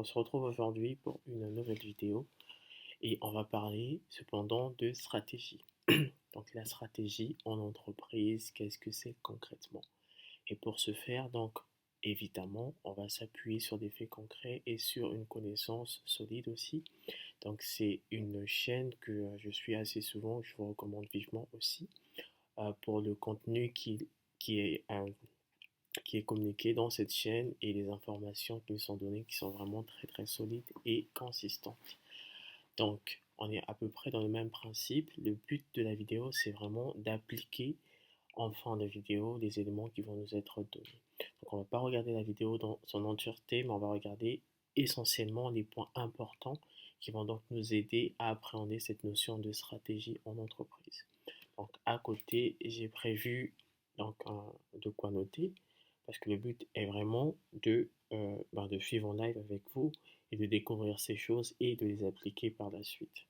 on se retrouve aujourd'hui pour une nouvelle vidéo et on va parler cependant de stratégie. Donc la stratégie en entreprise, qu'est-ce que c'est concrètement? Et pour ce faire, donc évidemment, on va s'appuyer sur des faits concrets et sur une connaissance solide aussi. Donc c'est une chaîne que je suis assez souvent, que je vous recommande vivement aussi pour le contenu qui est qui est communiqué dans cette chaîne et les informations qui nous sont données qui sont vraiment très très solides et consistantes. Donc, on est à peu près dans le même principe. Le but de la vidéo, c'est vraiment d'appliquer en fin de vidéo les éléments qui vont nous être donnés. Donc, on ne va pas regarder la vidéo dans son entièreté, mais on va regarder essentiellement les points importants qui vont donc nous aider à appréhender cette notion de stratégie en entreprise. Donc, à côté, j'ai prévu donc, de quoi noter parce que le but est vraiment de suivre en live avec vous et de découvrir ces choses et de les appliquer par la suite.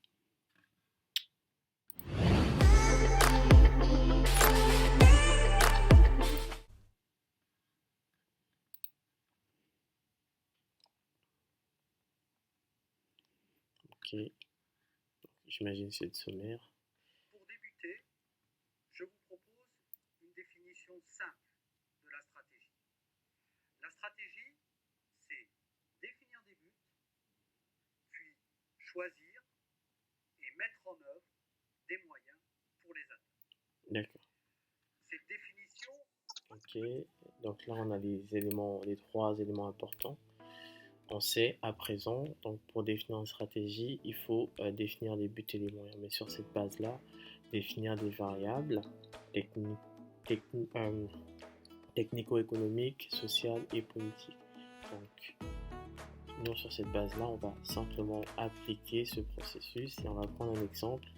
Ok, j'imagine c'est le sommaire. Pour débuter, je vous propose une définition simple de la stratégie. La stratégie, c'est définir des buts, puis choisir et mettre en œuvre des moyens pour les atteindre. D'accord. Cette définition. Ok, donc là on a les trois éléments importants. On sait à présent, donc pour définir une stratégie, il faut définir les buts et les moyens. Mais sur cette base-là, définir des variables technico-économiques, sociales et politiques. Donc, nous, sur cette base-là, on va simplement appliquer ce processus et on va prendre un exemple.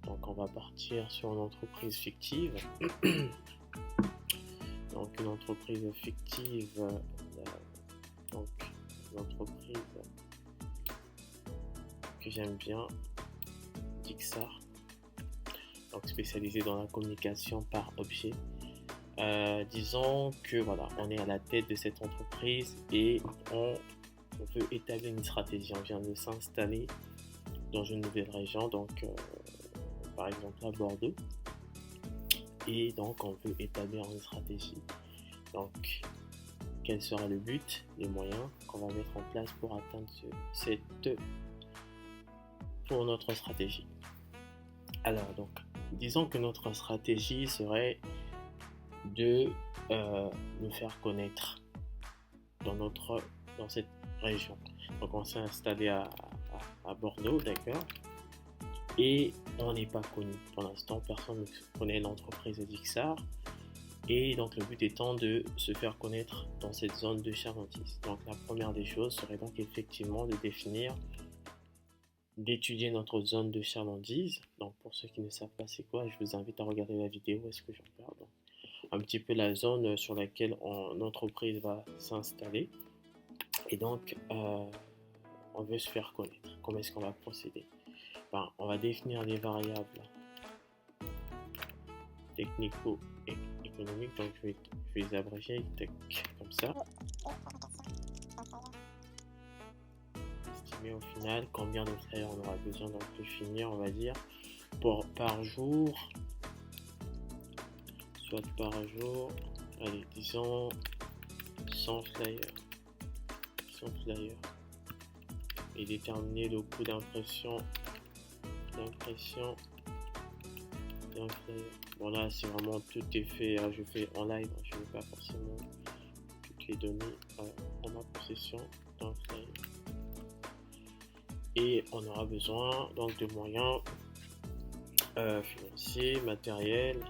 Donc, on va partir sur une entreprise fictive. Donc, une entreprise fictive, donc une entreprise que j'aime bien, Dixar, donc spécialisée dans la communication par objet. Disons que voilà, on est à la tête de cette entreprise et on veut établir une stratégie. On vient de s'installer dans une nouvelle région, donc par exemple à Bordeaux, et donc on veut établir une stratégie. Donc, quel sera le but, les moyens qu'on va mettre en place pour atteindre pour notre stratégie. Alors donc, disons que notre stratégie serait de nous faire connaître dans cette région. Donc on s'est installé à Bordeaux, d'accord, et on n'est pas connu. Pour l'instant, personne ne connaît l'entreprise Dixar. Et donc le but étant de se faire connaître dans cette zone de chalandise. Donc la première des choses serait donc effectivement d'étudier notre zone de chalandise. Donc pour ceux qui ne savent pas c'est quoi, je vous invite à regarder la vidéo, est-ce que j'en parle. Donc, un petit peu la zone sur laquelle l'entreprise va s'installer. Et donc on veut se faire connaître. Comment est-ce qu'on va procéder? On va définir les variables technico-économiques, donc je vais les abréger comme ça. Estimer au final combien de travailleurs on aura besoin, donc de finir, on va dire, par jour, soit par jour, allez, disons 100 flyers. Et déterminer le coût d'impression d'un flyer. Bon là c'est vraiment tout est fait, je fais en live, je ne vais pas forcément toutes les données en ma possession d'un flyer. Et on aura besoin donc de moyens financiers, matériels.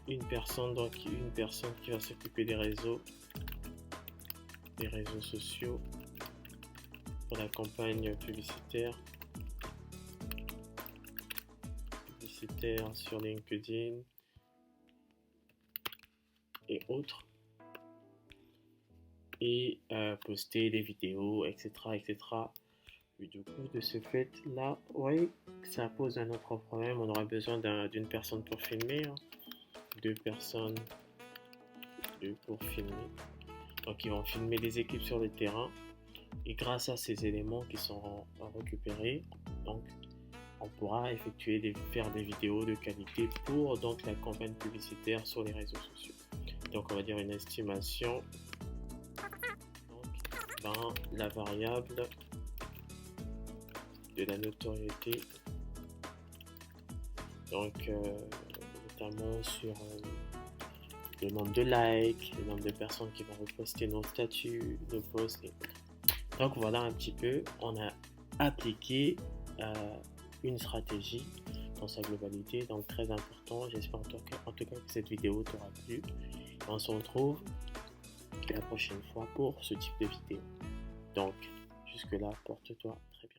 Une personne qui va s'occuper des réseaux sociaux pour la campagne publicitaire sur LinkedIn et autres. et poster des vidéos, etc., etc. Et du coup, de ce fait-là, oui, ça pose un autre problème. On aura besoin d'une personne pour filmer, hein. Deux personnes, deux pour filmer. Donc, ils vont filmer les équipes sur le terrain. Et grâce à ces éléments qui sont récupérés, donc, on pourra faire des vidéos de qualité pour donc la campagne publicitaire sur les réseaux sociaux. Donc, on va dire une estimation. Donc, la variable de la notoriété, donc notamment sur le nombre de likes, le nombre de personnes qui vont reposter nos statuts, nos posts. Donc voilà un petit peu, on a appliqué une stratégie dans sa globalité, donc très important. J'espère en tout cas que cette vidéo t'aura plu. On se retrouve la prochaine fois pour ce type de vidéo. Donc jusque là, porte-toi très bien.